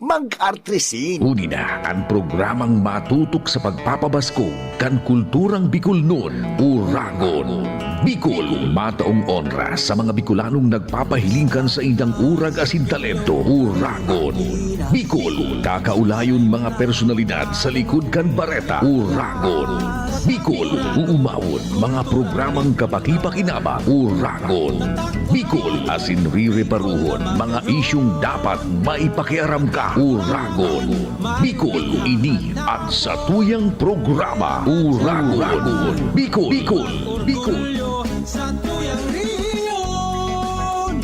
mag-artrisin. Uni na ang programang matutok sa pagpapabaskog kan kulturang Bicol noon, Uragon. Bicol, mataong oras sa mga Bicolanong nagpapahilingkan sa indang urag asin talento, Uragon. Bicol, kakaulayon mga personalidad sa likod kan bareta, Uragon. Bicol, uumawon mga programang kapakipakinaba, Uragon. Bicol, asin rireparuhon mga isyong dapat maipakiaram ka, Uragon. Bicol, ini at sa tuyang programa, Uragon. Bicol, Bicol, Bicol. Sa tuyang riyon.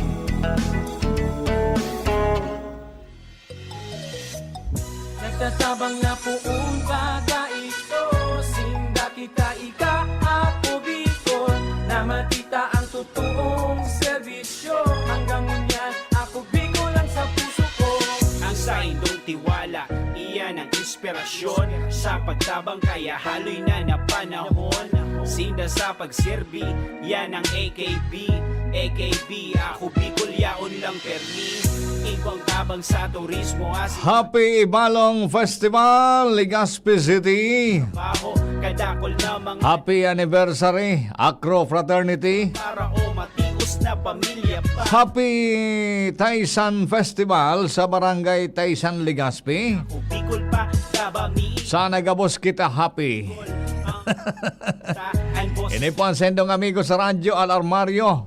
Nagtatabang na poong baga ito, sinda kita ika ako Bicol, na matita ang totoong serbisyo. Hanggang ngunyan ako Bicol lang sa puso ko. Ang sa indong tiwala, iyan ang inspirasyon. Sa pagtabang kaya haloy na na panahon. Sinda sa pagserbi, yan ang AKB. AKB, ako Bicol, yaon lang permi. Ibang tabang sa turismo as Happy Ibalong Festival, Legazpi City. baho, kadakol na mga Happy anniversary, Acro Fraternity. para o matios na pamilya pa. Happy Taysan Festival sa Barangay Taysan, Legazpi. Ako Bicol pa, tabami. Sana gabos kita happy. Ini po ang sendong amigo sa radyo Alarmario.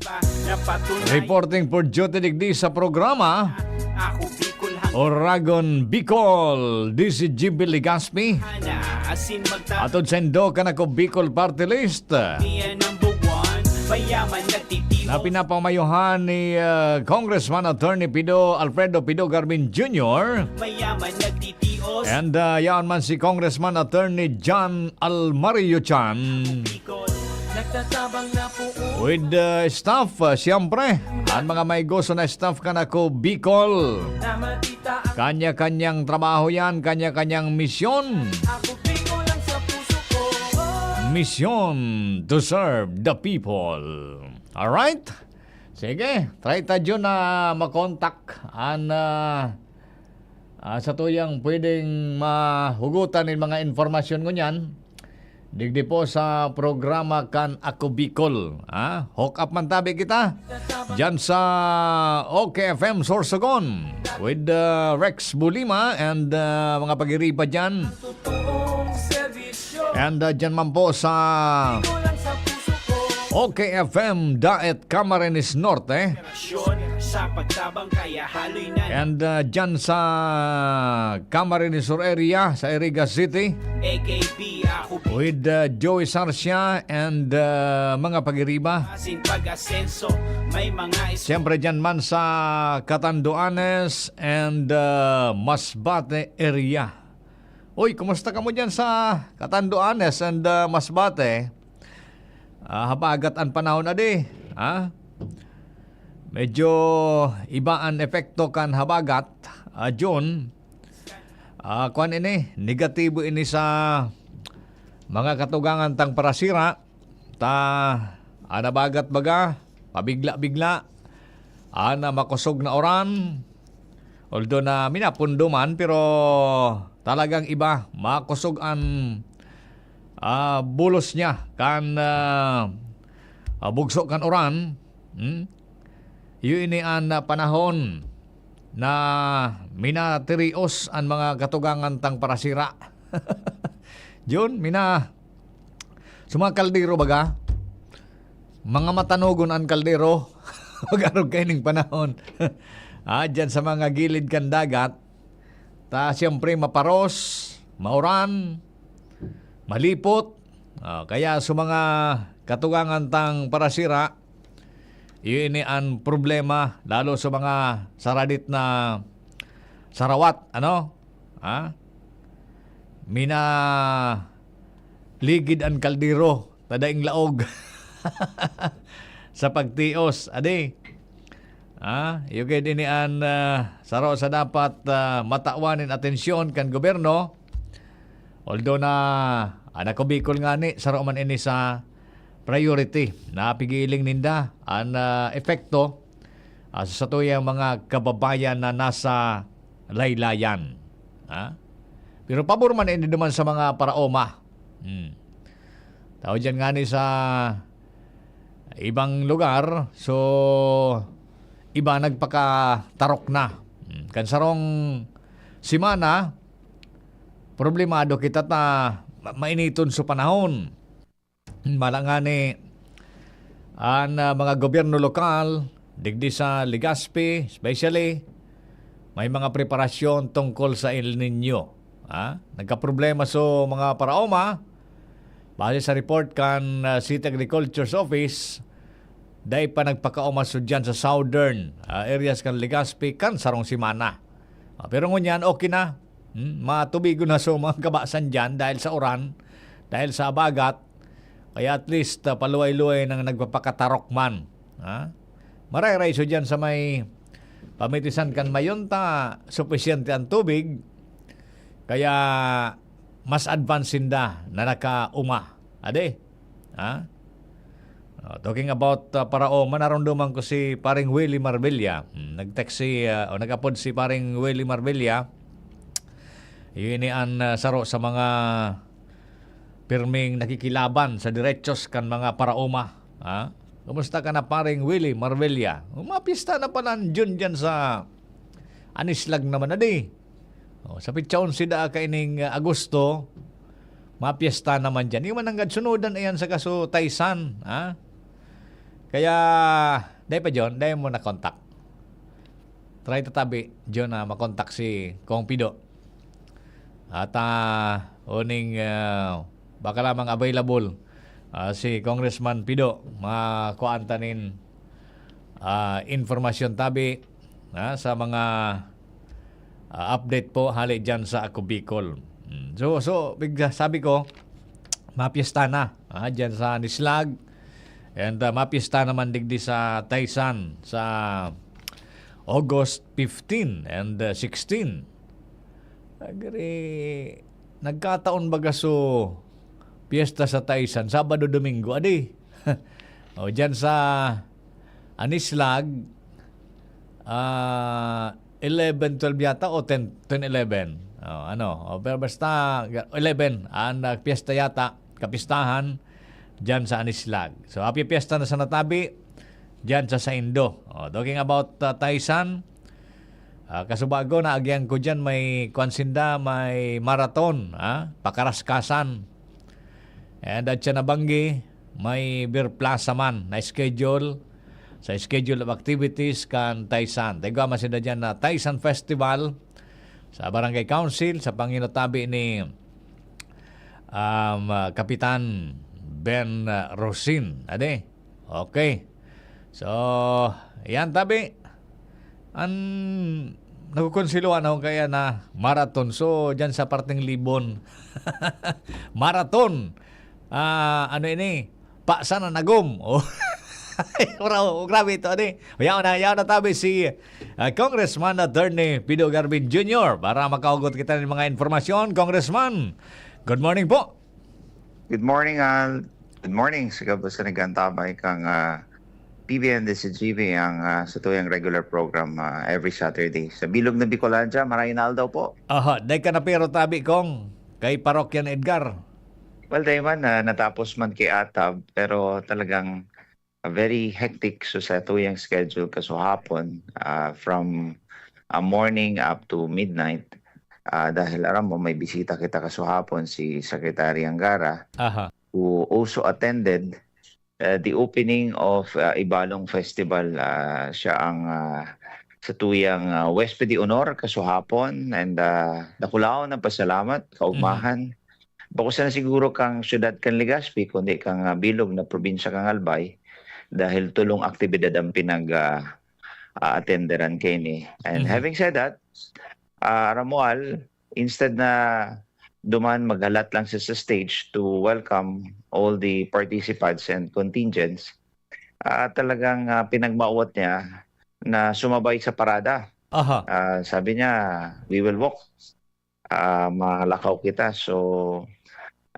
Reporting for duty digdi sa programa Ako Bicol Uragon Bicol. This is GB Legazpi. hangana. Asin magtabi Atod sendo ka na ko Bicol Party List. yan number one. Mayaman nagtitiyo. Na pinapamayuhan ni Congressman Attorney Pido Alfredo Pido Garvin Jr. Mayaman nagtitios. And yan man si Congressman Attorney John Almario Chan. Bicol. Nagtatabang na poong With staff, siyempre, ang mga may gusto na staff ka na ko Bicol. na matita ang Kanya-kanyang trabaho yan, kanya-kanyang misyon. ako Bicol lang sa puso ko. Mission to serve the people. Alright? Sige, try tayo na makontak ang sa tuyang pwedeng mahugutan ng mga informasyon ko niyan. Digdi po sa programa kan Ako Bicol. Hook up man tabi kita. Diyan sa OKFM Sorsogon with Rex Bulima and mga pag-iripa dyan. Totoong serbisyo. And dyan man po sa Bicol lang sa puso ko. OKFM Daet Camarines Norte. Sa pagtabang kaya haloy na And dyan sa Camarines Sur area sa Iriga City AKB. Ako with Joey Sarcia and mga pag-iriba. Asin pag-asenso. May mga Siyempre dyan man sa Catanduanes and Masbate area. Uy, kumusta ka mo dyan sa Catanduanes and Masbate? Habagat ang panahon adi. Medyo iba ang epekto kan habagat. June. Kuan ini, negatibo ini sa mga katugangan tang parasira. Anabagat baga, pabigla-bigla. Ana makusog na oran. Although na minapundo man, pero talagang iba. Makusog ang bulos niya. Kan bugso kan oran. Yun ini ang panahon na minatirios ang mga katugangan tang parasira. Yun, sa mga kaldero baga, mga matanugon ang kaldero, mag-arog kayo ng panahon. Dyan sa mga gilid kan dagat, siyempre maparos, mauran, malipot, kaya sa mga katugangan tang parasira, yun ang problema lalo sa mga saradit na sarawat, mina ligid ang kaldero tadaing laog sa pagtios adi. Yung din ang saro sa dapat matawanin atensyon kan gobyerno. Although na anak ko Bicol nga ni saro man ini sa priority na pigiling ninda ang epekto sa tuyang mga kababayan na nasa laylayan. Ha? Pero pabor man hindi naman sa mga paraoma. Tao dyan nga ni sa ibang lugar, so iba nagpakatarok na. Kansarong simana, problemado kita ta mainiton sa panahon. Malangani ang mga gobyerno lokal, digdi sa Legazpi, especially, may mga preparasyon tungkol sa El Nino. Nagka-problema so mga paraoma, base sa report kan City Agriculture's Office, dahil pa nagpakaomaso dyan sa southern areas kan Legazpi, kan sarong simana. Pero ngunyan, okay na. Matubigo na so mga kabasan dyan dahil sa uran, dahil sa abagat, kaya at least paluway-luway nang nagpapakatarok man. Maray-ray so dyan sa may pamitisan kan mayunta, sufisyente ang tubig, kaya mas advanced da na nakauma. Ade? Talking about paraoma, naramdaman ko si paring Willie Marbella. Nag-text o nag-upload si paring Willie Marbella. Yun ang saro sa mga pirming nakikilaban sa diretsos kan mga paraoma. Kumusta ka na paring Willie Marbella? Umapista na pa ng June dyan sa Anislag naman na di. Sa pitsaon sida kaining Agosto, mapiesta naman dyan. Yung mananggad sunudan ayan sa kaso Taysan. Kaya, dahil pa John, dahil mo na contact. Try tatabi, John, na makontak si Kong Pido. At uning baka lamang available si Congressman Pido makuantanin informasyon tabi sa mga update po hali dyan sa Ako Bicol. So bigla sabi ko, mapiesta na dyan sa Nislag, and mapiesta naman digdi sa Taysan sa August 15 and 16. Nagkataon baga so piyesta sa Taysan, Sabado, Domingo, adi. Dyan sa Anislag, 11, 12 yata o 10, 11. Pero basta 11 ang piyesta yata, kapistahan dyan sa Anislag. So happy piyesta na sa natabi dyan sa Saindo. Talking about Taysan, kasubago na agyang ko dyan may kwansinda, may marathon, pakaraskasan. And at siya nabanggi, may beer plaza man na schedule sa schedule of activities kan Taysan. Tayo masinda dyan na Taysan Festival sa Barangay Council sa panginotabi ni Kapitan Ben Rosin. Ade? Okay. So, yan tabi. Nagkukonsiluan ako kaya na marathon. So, dyan sa parting Libon. Marathon. Ano ini? Paksa na nagom. Grabe ito. Yaw na tabi si Congressman Attorney Pido Garbin Jr. para makaugot kita ng mga informasyon. Congressman, good morning po. Good morning, good morning sa kabasa nagantabay kang PBN de CGV ang sa tuyang regular program every Saturday. Sa Bilog na Bicolandia, Maraynal daw po. Dahil ka na pero tabi kong kay Parokyan Edgar. Well, dahil natapos man kay Atab, pero talagang very hectic so sa tuyang schedule kaso hapon from morning up to midnight. Dahil alam mo, may bisita kita kaso hapon si Secretary Angara who also attended the opening of Ibalong Festival. Siya ang sa tuyang Westpedi Honor kaso hapon, and nakulaon ng pasalamat, kaugmahan. Bako sana siguro kang syudad kan Legazpi, kundi kang Bilog na probinsya kang Albay, dahil tulong aktibidad ang pinag-attenderan kay ni. And having said that, Ramual, instead na duman maghalat lang sa stage to welcome all the participants and contingents, talagang pinagmauwat niya na sumabay sa parada. Sabi niya, we will walk. Malakaw kita. So,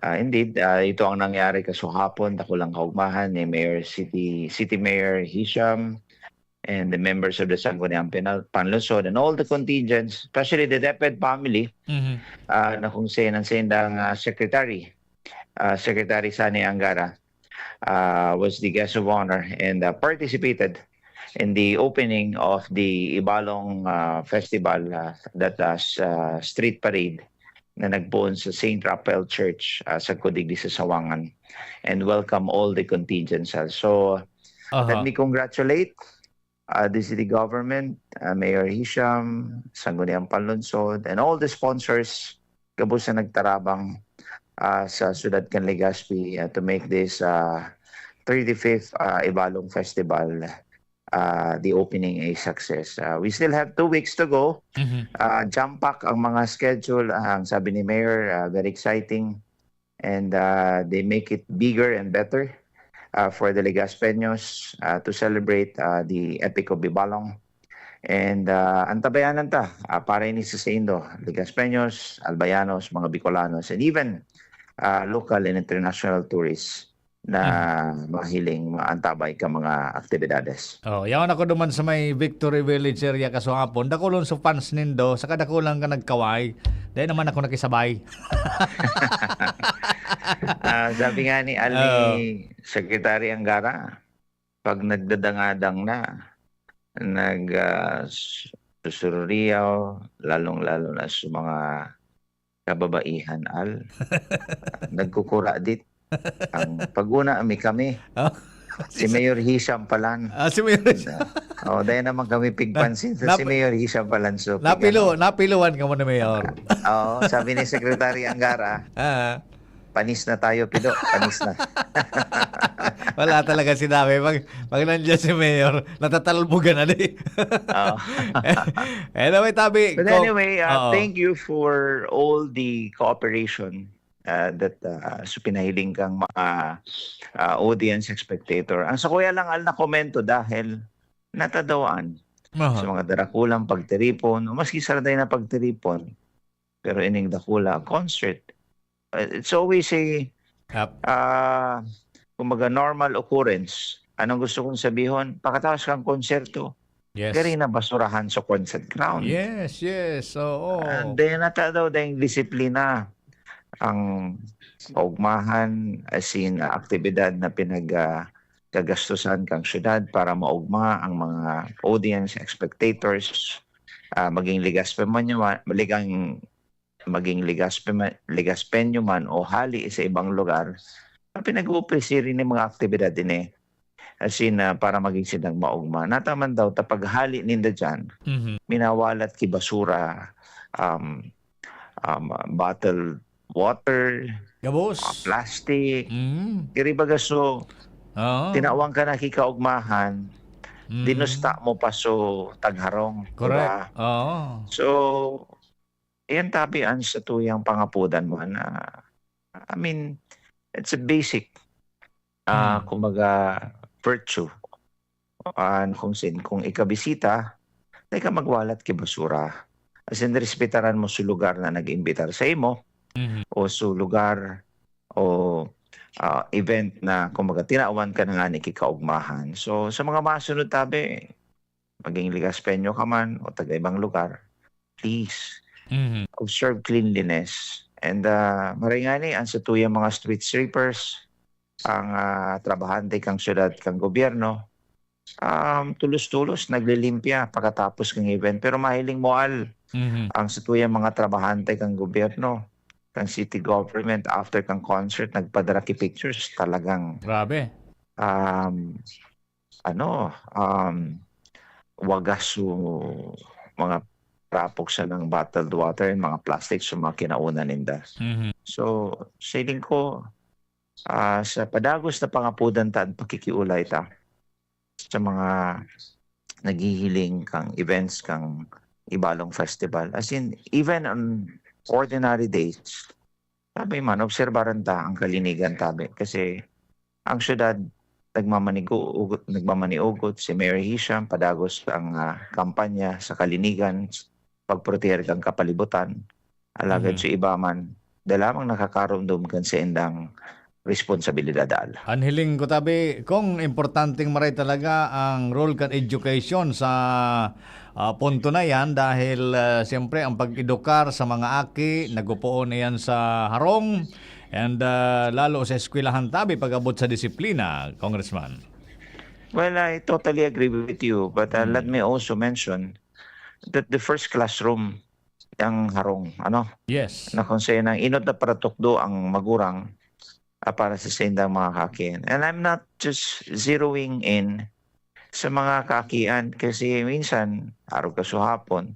indeed, ito ang nangyari kaso hapon. Ako lang kaugmahan ni City Mayor Hisham and the members of the Sangguniang Panlungsod and all the contingents, especially the DepEd family, Mhm. na kung sino ang secretary, Secretary Sani Angara, was the guest of honor and participated in the opening of the Ibalong Festival, that street parade na nagbuon sa St. Raphael Church sa Codigli sa Sawangan, and welcome all the contingents. So let Aha. me congratulate the city government, Mayor Hisham, Sangguniang Panlungsod, and all the sponsors gabos na nagtarabang sa Ciudad Can Legazpi to make this 35th Ibalong Festival, the opening, a success. We still have 2 weeks to go. Mhm. Jump pack ang mga schedule. Ang sabi ni Mayor, very exciting. And they make it bigger and better for the Legazpeños to celebrate the Epic of Bibalong. And antabayanan ta para ini sa Indo, Legazpeños, Albayanos, mga Bicolanos, and even local and international tourists na mahiling maantabay ka mga aktibidades. Yawan ako duman sa may Victory Village area kaso hapon. Dakulon sa fans nindo, saka dakulang ka nagkaway. Dahil naman ako nakisabay. Sabi nga ni Ali Secretary Angara, pag nagdadangadang na, susururiyaw, lalong-lalo na sa mga kababaihan, nagkukura dit. Ang paguna kami. Si Mayor Hisham Palan. Si Mayor Dahil naman kami pigpansin sa si Mayor Hisham Palan. So, napiluan ka mo na Mayor. sabi ni Secretary Angara, panis na tayo, Pido. Panis na. Wala talaga sinabi. Pag nandiyan si Mayor, natatalbugan na di. Anyway, Tabi. But anyway, thank you for all the cooperation that pinahiling kang mga audience, spectator. Ang sa kuya lang na komento dahil natadawaan sa mga darakulang pagtiripon, o maski saraday na pagtiripon, pero ining dakula concert. It's always a kumaga normal occurrence. Anong gusto kong sabihin? Pagkatapos kang konserto, Yes. kari na basurahan sa concert ground. Yes. Oo. Then natadaw dahil disiplina ang paugmahan, as in aktibidad na pinagkagastusan kang syudad para maugma ang mga audience, spectators, maging Legazpeño man o hali sa ibang lugar, pinag-uuprisiri ng mga aktibidad din as in para maging silang maugma. Nataman daw, tapaghali ninda dyan, minawalat ki basura, bottled water, Gabos. plastic, Mm. kiribaga so, tinawang ka na kikaugmahan, Mm. dinusta mo pa so tagharong. Correct. Diba? So, yan tabian sa tuyang pangapudan mo na, I mean, it's a basic, kumaga, virtue. Kung ikabisita, tayo ka magwalat ki basura. As in, respetaran mo sa lugar na nag-imbitar sa imo, o sa lugar o event na kumaga tinawan ka na nga ni kikaugmahan. So sa mga masunod tabi, maging Legazpeño ka man o taga-ibang lugar, please observe cleanliness. And maringani ang sa tuyang mga street sweepers, ang trabahante kang syudad kang gobyerno, tulos-tulos naglilimpya pagkatapos ng event. Pero mahiling moal ang sa tuyang mga trabahante kang gobyerno, kang city government, after kang concert, nagpadala ki pictures, talagang Grabe. wagas mga rapok sa ng bottled water and mga plastic sa mga kinauna ninda. So, sailing ko, sa padagos na pangapudan ta at pakikiulay ta sa mga naghihiling kang events kang Ibalong Festival. As in, even on ordinary days, sabi man, obserbaran ta ang kalinigan tabi. Kasi ang syudad, nagmamaniugot si Mayor Hisham, padagos ang kampanya sa kalinigan, pagproteher kang kapalibutan, alagad sa iba man, dalamang nakakarundom kan sa indang responsibilidad al. Anhiling ko tabi kung importanteng maray talaga ang role kan education sa punto na yan dahil siyempre ang pag-edukar sa mga aki nagupoon na yan sa harong and lalo sa eskwelahan tabi pag-abot sa disiplina, Congressman. Well, I totally agree with you, but let me also mention that the first classroom ang harong, Yes. na kung sa'yo nang inot na paratukdo ang magurang para sa sendang mga kakian. And I'm not just zeroing in sa mga kakian kasi minsan, araw ka hapon,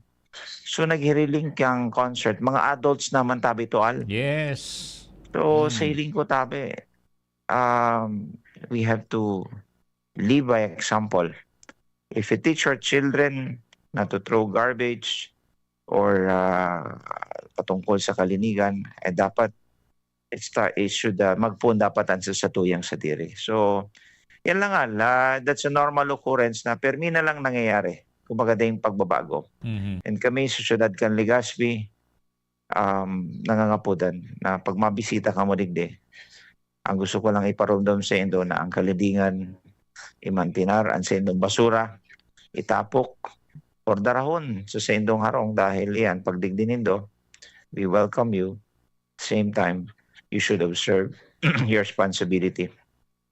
so naghiriling kang concert, mga adults naman tabi to al. Yes. So sa hiling ko tabi, we have to lead by example. If you teach our children not to throw garbage or patungkol sa kalinigan, dapat it should magpun dapat ansa sa tuyang sa diri. So, yan lang that's a normal occurrence na permi na lang nangyayari. Kumbaga yung pagbabago. And kami sa syudad kan Legazpi, nangangapudan na pag mabisita ka mo digdi, ang gusto ko lang iparamdam sa indo na ang kalidingan imantinar, ang sa indong basura, itapok, or darahon sa indong harong dahil yan, pag digdi nindo, we welcome you. Same time, you should observe your responsibility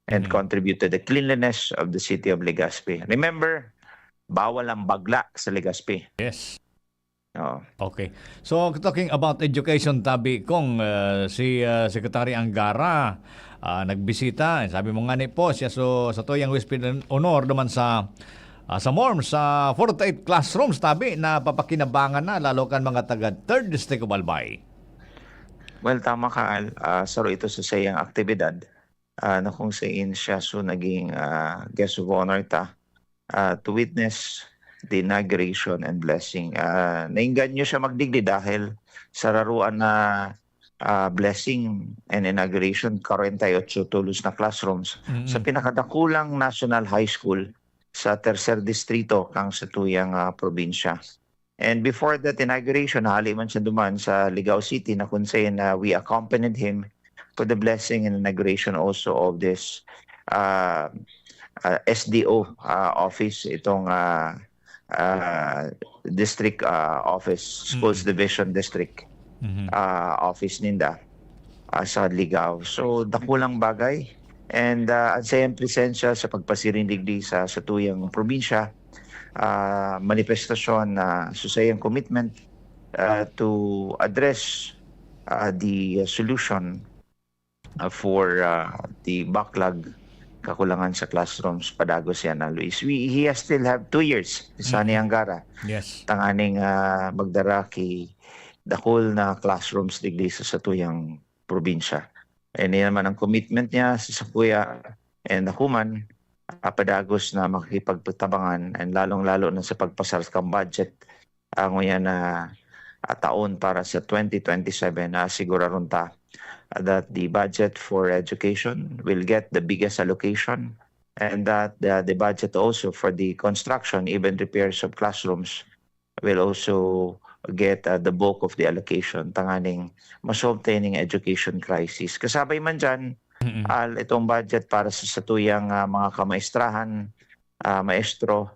and contribute to the cleanliness of the city of Legazpi. Remember, bawal ang bagla sa Legazpi. Yes. Oo. Okay. So, talking about education, tabi kong si Secretary Angara nagbisita. Sabi mo nga ni po, siya sa tuyang Wispid Honor naman sa MORM, sa 48 classrooms, tabi, na papakinabangan na, lalo kan mga taga 3rd District of Albay. Well, tama ka, Al. Saro ito sa sayang aktibidad na kung saan siya naging guest of honor to witness the inauguration and blessing. Nainganyo siya magdigdi dahil sa raruan na blessing and inauguration, 48 tulos na classrooms sa pinakadakulang national high school sa tercer distrito kang sa tuyang probinsya. And before that inauguration, hali man siya duman sa Ligao City na kung saan we accompanied him for the blessing and inauguration also of this SDO office, itong district office, Schools Division District office ninda sa Ligao. So, dakulang bagay. And ang sayang presensya sa pagpasirindigdi sa tuyang probinsya, manifestasyon na susayang commitment to address the solution for the backlog kakulangan sa classrooms padagos yan na Luis. He still have 2 years sa Angara. Yes. Tanganing magdara kay dakol na classrooms digdi sa tuyang probinsya. And yan naman ang commitment niya sa Sapuya and Human padagos na makikipagtabangan and lalong-lalo na sa pagpasar kang budget ang yan na taon para sa 2027 na siguraron ta that the budget for education will get the biggest allocation and that the budget also for the construction, even repairs of classrooms will also get the bulk of the allocation tanganing masolve tayong education crisis. Kasabay man dyan, itong budget para sa tuyang mga kamaistrahan, maestro,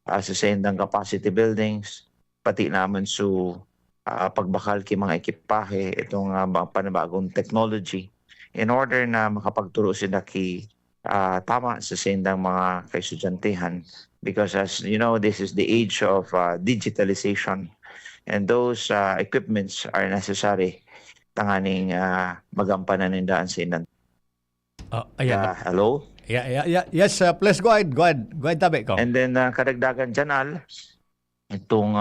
sa sendang capacity buildings, pati naman su pagbakal kay mga ekipahe, itong panibagong technology in order na makapagturo sila tama sa sendang mga kaestudyantehan because as you know, this is the age of digitalization and those equipments are necessary tanganing magampanan nindaan sa inan. Ayan. Hello? Yes, please go ahead. Go ahead, tabi ko. And then kadagdagan dyan, Al, itong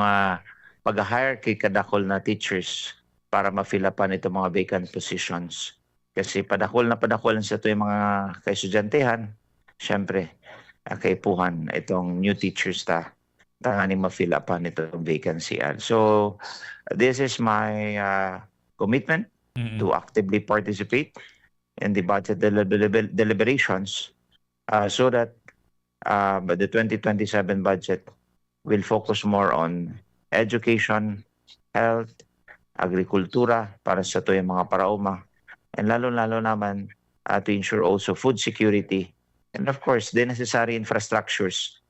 pag-hire kay kadakol na teachers para ma-fill upan itong mga vacant positions. Kasi padakol sa ito yung mga kaestudyantehan, syempre, kaipuhan itong new teachers tanganing ma-fill upan itong vacancy. Al. So, this is my commitment to actively participate in the budget deliberations so that the 2027 budget will focus more on education, health, agrikultura para sa ito yung mga parauma. And lalo-lalo naman to ensure also food security, and of course, the necessary infrastructures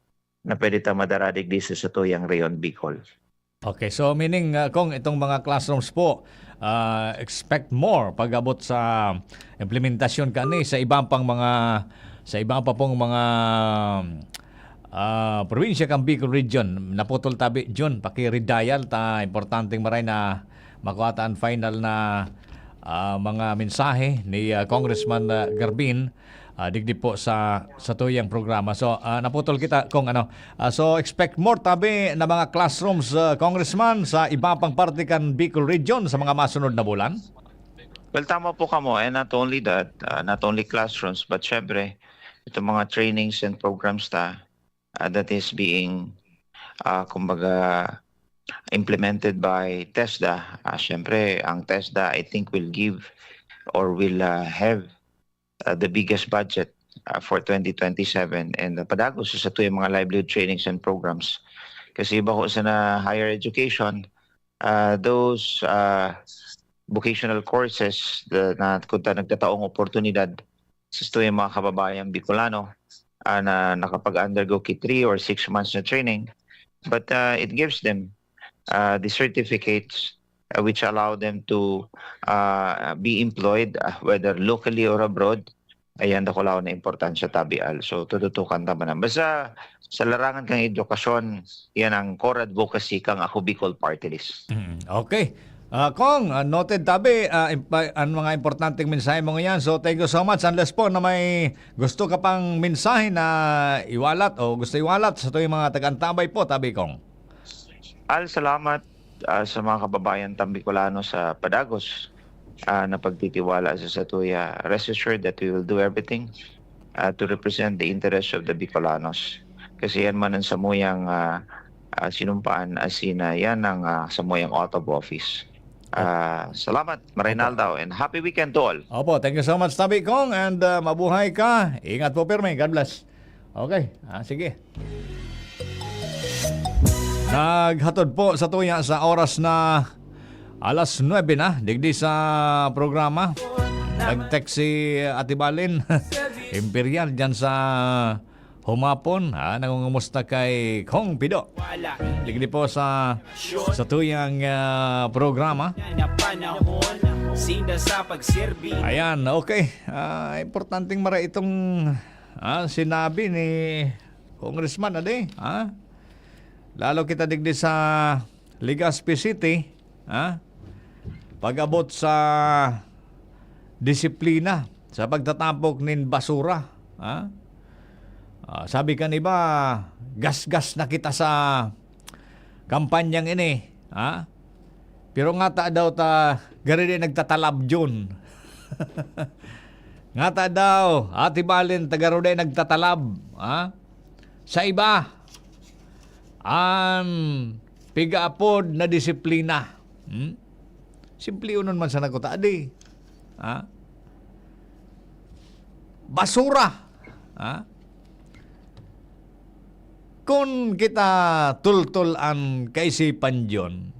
na pwede ta madaradig di sa Satuyang Rayon, Bicol. Okay, so meaning kung itong mga classrooms po, expect more pag-abot sa implementasyon kani sa ibang pang mga sa ibang pa pong mga probinsya kang Bicol Region. Naputol tabi John paki-redial ta importanteng maray na makuha final na mga mensahe ni Congressman Garbin digdi po sa tuyang programa. So naputol kita kung ano. So expect more tabi na mga classrooms, Congressman, sa iba pang parte kan Bicol Region sa mga masunod na bulan. Well, tama po kamo, and not only that, not only classrooms, but syempre, itong mga trainings and programs that is being, kumbaga, implemented by TESDA. Syempre, ang TESDA, I think, will give or will have the biggest budget for 2027, and padagos sa tuyang mga livelihood trainings and programs. Kasi iba ko sa na higher education, those vocational courses na kunta nagtataong oportunidad sa tuyang mga kababayang Bicolano na nakapag-undergo 3 or 6 months na training, but it gives them the certificates which allow them to be employed whether locally or abroad. Ayan dako lao na importansya tabial. So tututukan ta man. Basta sa larangan kang edukasyon, yan ang core advocacy kang Ako Bicol Party List. Okay. Kong, noted tabi ang mga importanteng mensahe mo ngayon. So thank you so much. Unless po na may gusto ka pang mensahe na iwalat o gusto iwalat sa tuyong mga taga-Antabay po, tabi Kong. Salamat sa mga kababayan Tambicolano sa Padagos na pagtitiwala sa Satuya. Rest assured that we will do everything to represent the interests of the Bicolanos. Kasi yan man ang samuyang sinumpaan asina yan ang samuyang out of office. Salamat, Marinaldo, and happy weekend to all. Opo, thank you so much, Tabi Kong, and mabuhay ka. Ingat po, Pirme. God bless. Okay, sige. Naghatod po sa tuya sa oras na alas 9 na, digdi sa programa. Nag-text si Ate Balin, Imperial, dyan sa humapon. Nangungumusta kay Kong Pido. Digdi po sa tuyang programa. Ayan, okay. Importanteng mara itong sinabi ni Congressman ade. Lalo kita digdi sa Legazpi City, pag-abot sa disiplina sa pagtatapok nin basura. Sabi kan iba, gas-gas na kita sa kampanyang ini. Pero nga ta daw gari din nagtatalab dyan. Nga ta daw, Ate Balin, tagaro din nagtatalab. Sa iba, ang pigaapod na disiplina. Simple unon man sa nakuta. Adi. Basura. Kung kita tultulan kaisipan dyan,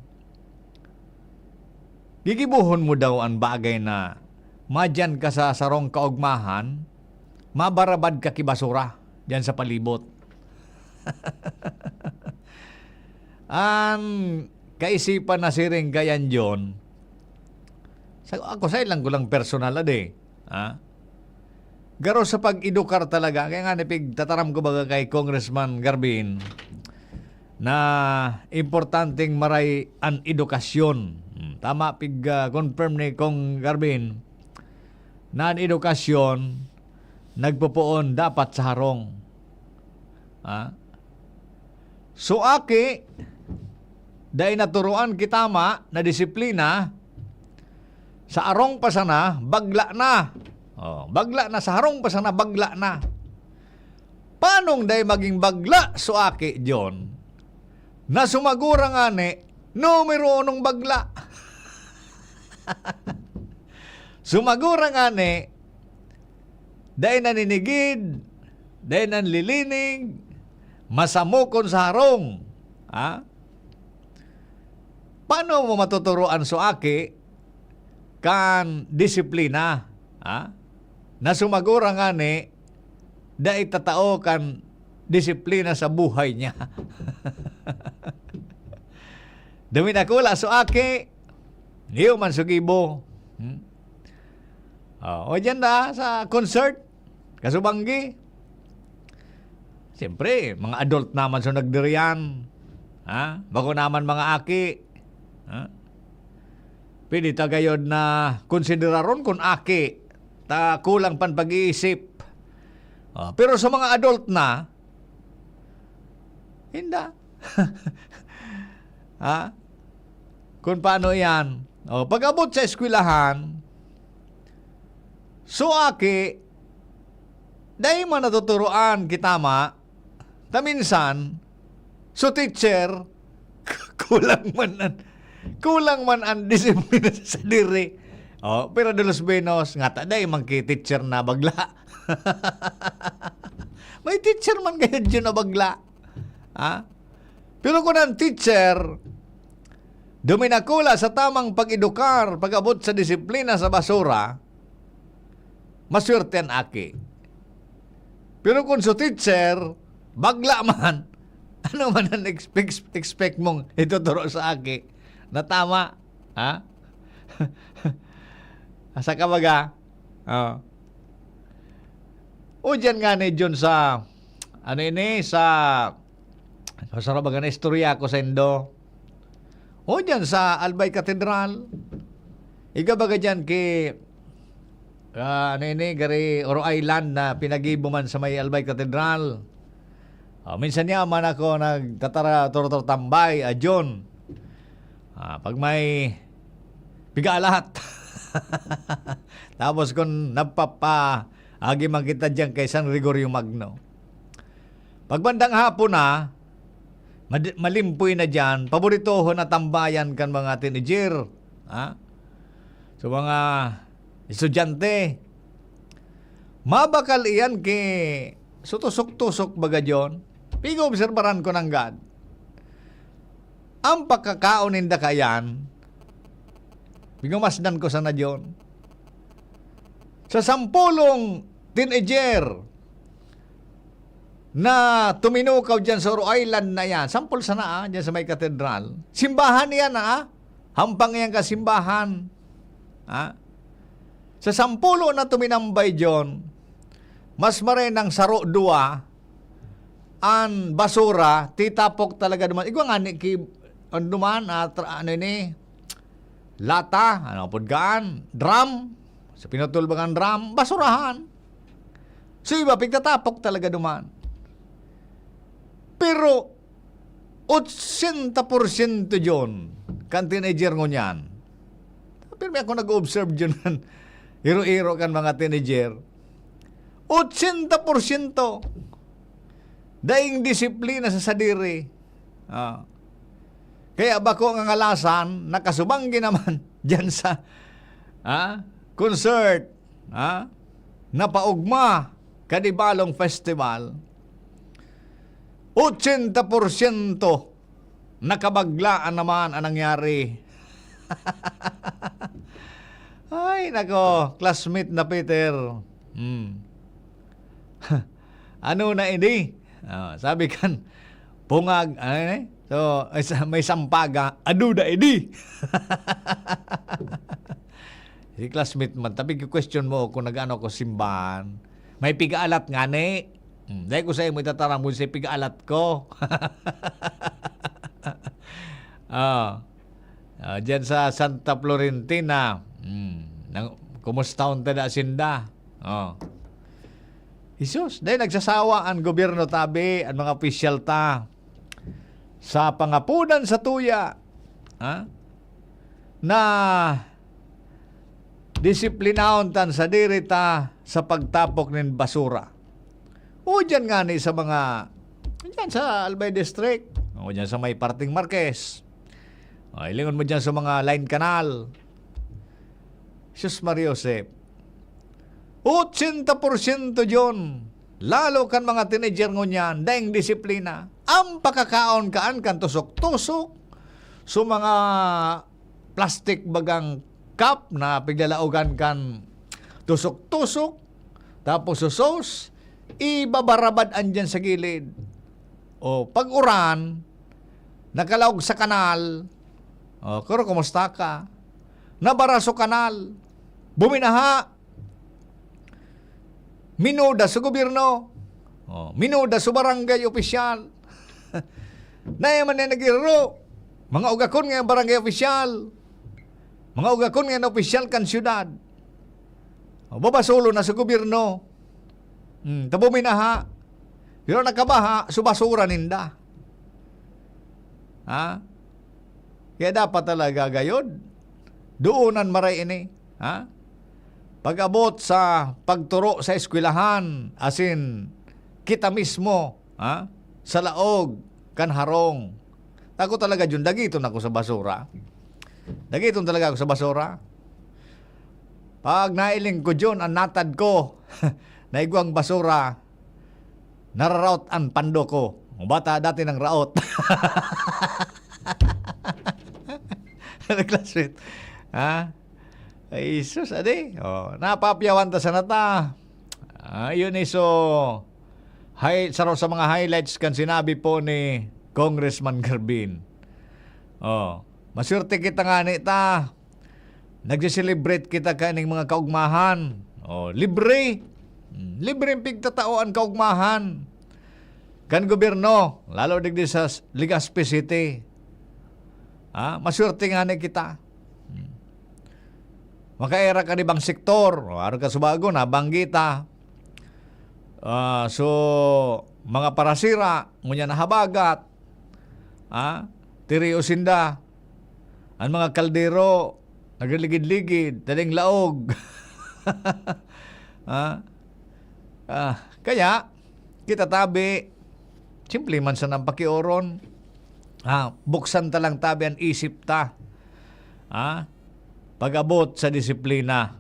gigibuhon mo daw ang bagay na madyan ka sa sarong kaugmahan, mabarabad ka kibasura dyan sa palibot. Ang kaisipan na siring gayan dyan, ako sa ilang gulang personal ade, garo sa pag-edukar talaga, kaya nga nipig tataram ko baga kay Congressman Garbin na importanteng maray ang edukasyon. Tama pig confirm ni Kong Garbin na ang edukasyon nagpupuon dapat sa harong. So aki dahil naturuan kitama na disiplina sa arong pasana bagla na. Bagla na sa harong pasana bagla na. Panong dahil maging bagla so aki John na sumagura nga ni numero unong bagla. Sumagura nga ni dahil naninigid, dahil nanlilinig, masamukon sa harong. Paano mo matuturuan so aki kan disiplina? na sumagura nga ni da itatao kan disiplina sa buhay niya. Dumi na kula so aki, niyo man sugibo. O dyan na sa concert, kasubanggi. Siyempre, mga adult naman so nagdiriyan. Bago naman mga aki. Pwede tagayod na konsideraron kung aki. Ta kulang pan pag-iisip. Pero sa mga adult na, hindi. Kung paano yan. Pag-abot sa eskwelahan, so aki, dahil man natuturoan kitama, taminsan, so teacher, kulang man ang disiplina sa diri. Pero de los Benos, nga dahil man kay teacher na bagla. May teacher man kayo dyan na bagla. Pero kung ang teacher, duminakula sa tamang pag-edukar, pag-abot sa disiplina sa basura, maswerte ang aki. Pero kung sa teacher, bagla man, ano man ang expect mong ituturo sa aki na tama? Asa ka baga? O dyan nga ni John sa sarap baga na istorya ko sa Indo. O dyan sa Albay Cathedral. Iga baga dyan gari Oro Island na pinagibo man sa may Albay Cathedral. Minsan niya man ako nagtatara turo tambay, John. Pag may pigalat. Tapos kung agi man kita dyan kay San Gregorio Magno. Pagbandang hapon na, malimpoy na dyan, paboritohon na tambayan kan mga teenager. So mga estudyante, mabakal iyan sutusok-tusok baga dyon. Pigo obserbaran ko ng God. Ang pagkakaonin da kayan, bigumasdan ko sana dyon. Sa 10 teenager na tuminukaw dyan sa Oro Island na yan, sampol sana dyan sa may katedral. Simbahan yan hampang yan ka simbahan. Sa 10 na tuminambay dyan, mas marenang saro 2 ang basura, titapok talaga duman. Igwa nga ni duman, lata, pudgaan, drum, sa pinutulbangan drum, basurahan. So iba, pigtatapok talaga duman. Pero, 80% yun, kan teenager ngo niyan. Pero may ako nag-observe dyan, iro-iro kan mga teenager. 80% daing disiplina sa sadiri. Kaya bako nga ngalasan, nakasubanggi naman dyan sa concert, napaugma, kadibalong festival, 80% nakabaglaan naman ang nangyari. Ay, nako, classmate na Peter. Ano na ini? Sabi kan, pungag, so, may sampaga, aduda edi. Si classmate man, tapi question mo kung nag-ano ko simbahan, may pigaalat nga ni. Dahil ko sa'yo mo itatarang mo sa pigaalat ko. Diyan sa Santa Florentina, kumusta unta da sinda? Isus, dahil nagsasawa ang gobyerno tabi, ang mga opisyal ta, sa pangapunan sa tuya, na disiplinahon tan sa dirita sa pagtapok ng basura. O dyan nga ni sa mga, dyan sa Albay District, o dyan sa may Parting Marquez, ilingon mo dyan sa mga Line Canal. Jesus Maria Josep, 80% yun. Lalo kan mga teenager ngunyan, daing disiplina. Ang pakakaon kaan kan tusok-tusok. So mga plastic bagang cup na piglalaugan kan tusok-tusok. Tapos susos, ibabarabad andyan sa gilid. O pag uran, nakalawag sa kanal, kuro kumusta ka? Nabaraso kanal, buminaha, minuda sa gobyerno, minuda sa barangay opisyal, nayaman na nagiro, mga ugakon nga barangay opisyal, mga ugakon nga na opisyal kan syudad, babasulo na sa gobyerno, tabuminaha, pero nakabaha, subasura ninda. Ha? Kaya dapat talaga gayod, doonan maray ini. Ha? Pag-abot sa pagturo sa eskwelahan, asin kita mismo, sa laog, kan harong. Tako talaga dyan, dagiton ako sa basura. Dagiton talaga ako sa basura. Pag nailing ko dyan, ang natad ko, naigwang basura, nararaot ang pando ko. Bata dati ng raot. Classmate. Ha? Ay, sus, ade. Napapyawan ta sa nata. Yun iso. Sa mga highlights kan sinabi po ni Congressman Garbin. Maswerte kita nga ni ta. Nagsi-celebrate kita kaning mga kaugmahan. Libre. Libre ang pigtataoan kaugmahan. Kan gobyerno, lalo digdi sa Legazpi City. Maswerte nga ni kita. Makaera ka di bang sektor, araw ka subago na banggita. So mga parasira, ngunya na habagat. Tiri usinda. Ang mga kaldero, nagligid-ligid, daling laog. Kaya, kita tabi, simple man sa nang pakioron, buksan talang tabi ang isip ta. Pag-abot sa disiplina.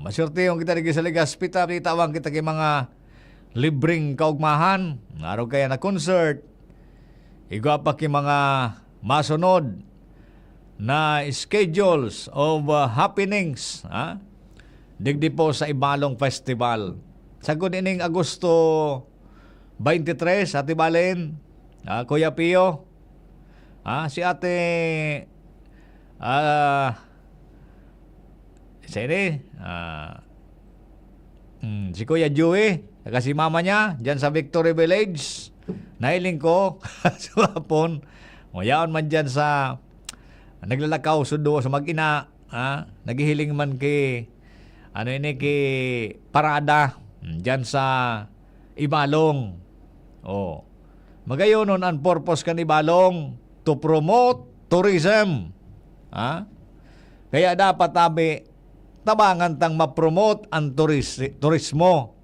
Masyurte yung kita sa Legazpi, tawang kita kay mga libreng kaugmahan. Araw kaya na concert. Igwa pa kay mga masunod na schedules of happenings. Digdi po sa Ibalong Festival. Sagod ining Agosto 23, Ate Balen, Kuya Pio, si Ate si Kuya Joey, saka si mama niya, dyan sa Victory Village, nailing ko, sa hapon, yaon man dyan sa naglalakaw sudo sa mag-ina, naghihiling man kay kay parada, dyan sa Ibalong. Magayon nun ang purpose kan Ibalong to promote tourism. Kaya dapat tabangan tang ma-promote ang turismo.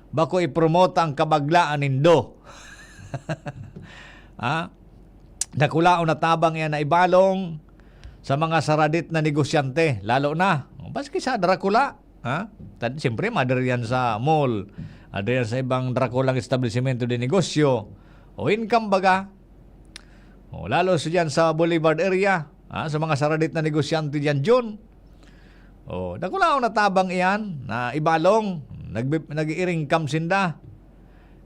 Bako i-promote ang kabaglaan nindo. Nakulaon na tabang yan na Ibalong sa mga saradit na negosyante. Lalo na. Baski sa Dracula. Siyempre, madar yan sa mall. Madar yan sa ibang Draculang establishmento de negosyo. Income baga. Lalo sa dyan sa Boulevard area. Sa mga saradit na negosyante dyan dyan. Nakulaon na tabang iyan na Ibalong. Nag-iring kamsinda.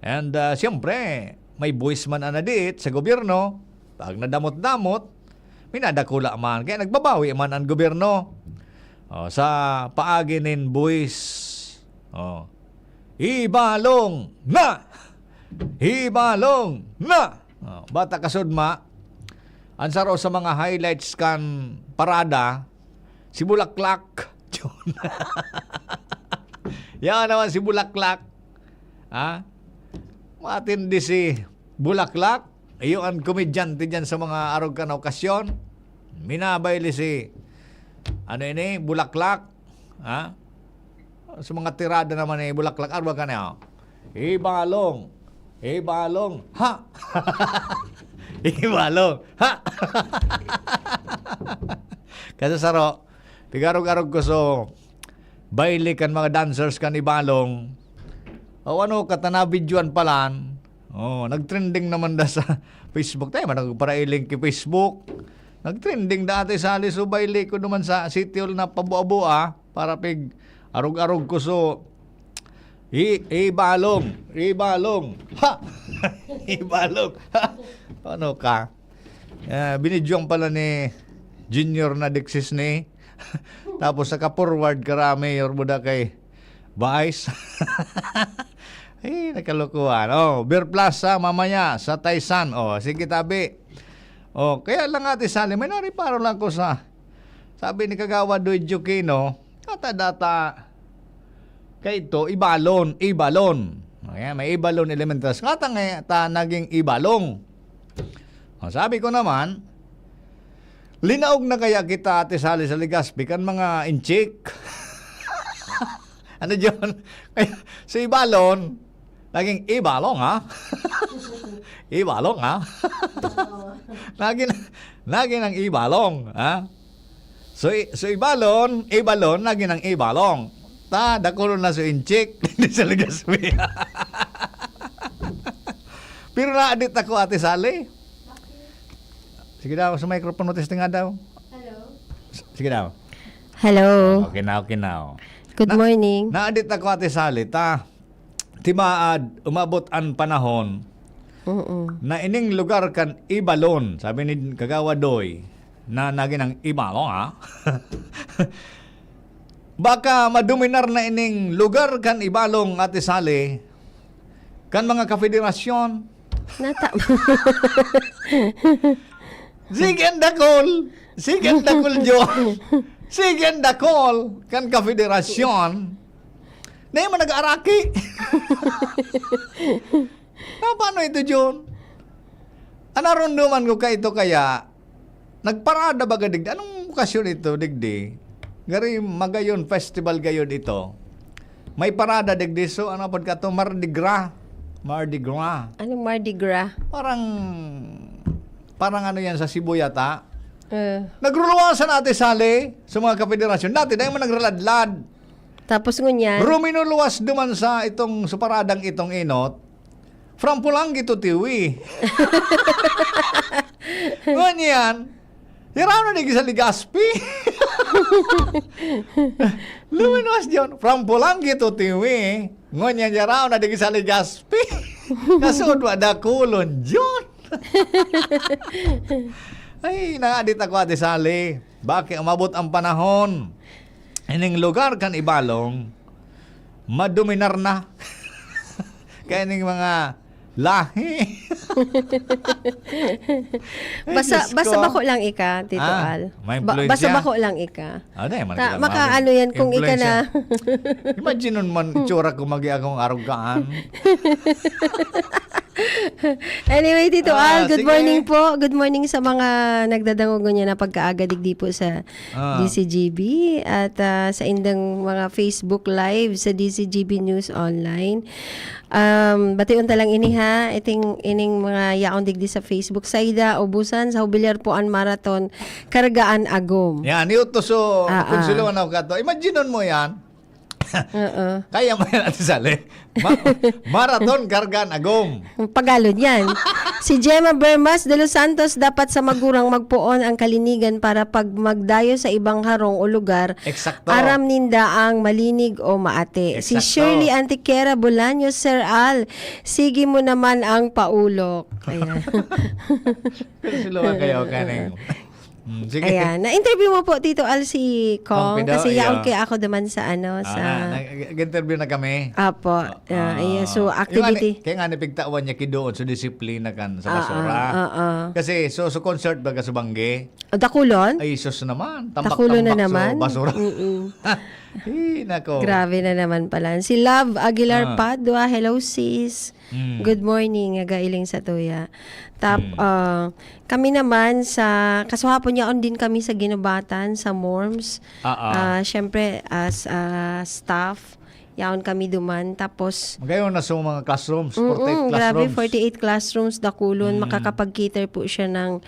And siyempre, may voice man anadit sa gobyerno. Pag nadamot-damot, minadakula man. Kaya nagbabawi man ang gobyerno. Sa paaginin buwis. Ibalong na! Ibalong na! Bata kasudma, ansaro sa mga highlights kan parada, si Bulaklak. Yan naman si Bulaklak. Matindi si Bulaklak. Iyo ang komedyante dyan sa mga arog ka na okasyon. Minabayli si Bulaklak. Sa mga tirada naman Bulaklak. Arwa ka na. Ibalong. Ibalong. Ha! Ibalong. Ha! Kasi saro, pigarog-arog ko so, bayli kan mga dancers kan Ibalong. Katanabidyoan palan. Nagtrending naman da sa Facebook. Tayo man nagparailing kay Facebook. Nagtrending dati sa aliso bayli ko naman sa City Hall na pabuabua para pig arog-arog ko so Ibalong. Ha! Ibalong. Ha! Ano ka? Binidyong pala ni Junior na Dixis ni. Tapos naka-forward karami your buda kay Vice. Nakalukuhan. Beer Plaza mamaya sa Taysan. Sige tabi. Kaya lang ate Sally, may nariparo lang ko sa sabi ni Kagawa Doy Jukino, data kay ito, ibalon. Ayan, may ibalon elementary. Nga ta naging ibalong. Sabi ko naman, linaog na kaya kita ate Sally sa Legazpi kan mga inchik. Ano yun? Si ibalon, naging ibalong ha? Ibalong ha? Naging ang ibalong ha? So ibalon, naging ang ibalong. Dakulo na sa inchik, hindi sa Legazpi. Pero na-adit ako ate Sally. Sige daw, sa microphone notice nga daw. Hello. Sige daw. Hello. Okay na. Good morning. Na-adit ako ate Sally, timaad, umabot ang panahon na ining lugar kan ibalon, sabi ni Kagawa Doy, na naging ang ibalong ha? Baka madominar na ining lugar kan ibalong ate Sally kan mga kafederasyon. Sigen dakol John. Sigen dakol kan kafederasyon. Na yung nag-aaraki. Paano ito, John? Anarunduman ko ka ito kaya nagparada ba digdi? Anong okasyon ito, digdi? Gari magayon festival gayon ito. May parada digdi. So, ano pa ka ito? Mardi Gras. Anong Mardi Gras? Parang ano yan sa Cebu yata. Nagruluwasan natin Sally sa mga kapederasyon. Dati dahil mo nagraladlad. Tapos ngunyan. Ruminuluwas duman sa itong suparadang itong inot. From Pulangi to Tiwi. Ngunyan. Hiraw na nigi sa Legazpi. Luminuwas diyon. From Pulangi to Tiwi. Ngunyan hiraw na nigi sa Legazpi. Kasud wada kulon diyon. Ay, naadit ako ate Sally. Bakit umabot ang panahon? Ining lugar kan ibalong, madominar na. Kaya ining mga lahi. Basta bako lang ika, Tito Al. Basta bako lang ika. Maka ano yan kung ika na. Imagine nun man, itsura ko magi akong arugaan. Anyway, Tito Al, good morning po. Good morning sa mga nagdadangogo niya na pagkaaga digdi po sa DCGB at sa indang mga Facebook Live sa DCGB News Online. Bation talang ini ha, ining mga yaon digdi sa Facebook. Saida, ubusan sa Hubilyar po ang marathon, Kargaan Agom. Yan, ito so, konsuloan ako kato. Imagine mo yan. Kaya mo yan ate Sally. Marathon Kargaan Agom. Pagalod yan. Si Gemma Bermas de Los Santos, dapat sa magurang magpuon ang kalinigan para pag magdayo sa ibang harong o lugar, eksakto, aram ninda ang malinig o maate. Eksakto. Si Shirley Antiquera Bolaños, Sir Al, sige mo naman ang paulok. Ayan. Konsuloan kayo kanang. Sige. Ayan, na-interview mo po Tito Al si Kong Pido, kasi yaon kaya ako naman sa nag-interview na kami. Apo. So activity. Kaya nga napigtawan niya kidoon so disiplina kan sa basura. Kasi so concert baga sa Bangge. Dakulon? Ay sus naman. Dakulon na naman. Basura. Nako. Grabe na naman pala. Si Love Aguilar Padua, hello sis. Good morning, gailing sa tuya. Kami naman sa kasuhapon yaon din kami sa ginubatan sa Morms. Syempre as staff yaon kami duman tapos magayon na sa mga classrooms, 48 classrooms. Grabe, 48 classrooms dakulon. Makakapag-cater po siya ng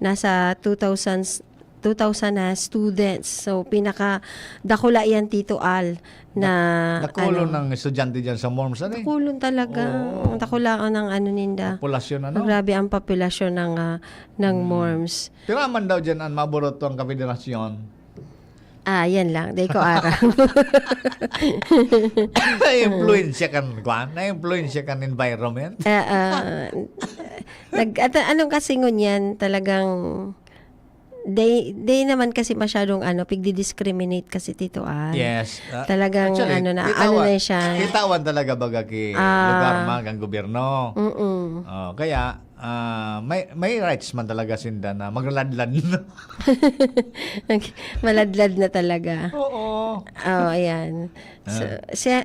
nasa 2,000 na students. So pinaka dakula yan Tito Al na nakulon ng estudyante diyan sa Morms ano eh. Nakulon talaga. Dakulaan ng ninda. Populasyon ano. Grabe ang populasyon ng Morms. Tiraman daw diyan ang maburoto ang kapederasyon. Yan lang. Day ko araw. Na-influence kan kwan? Na-influence kan environment? Anong kasi ngunyan talagang day naman kasi masyadong pigdi-discriminate kasi Tito Al. Yes. Talagang siya. Kitawan talaga baga ki lugar ang gobyerno. Kaya may rights man talaga sinda na magladlad. Maladlad na talaga. Oo. Ayan. So,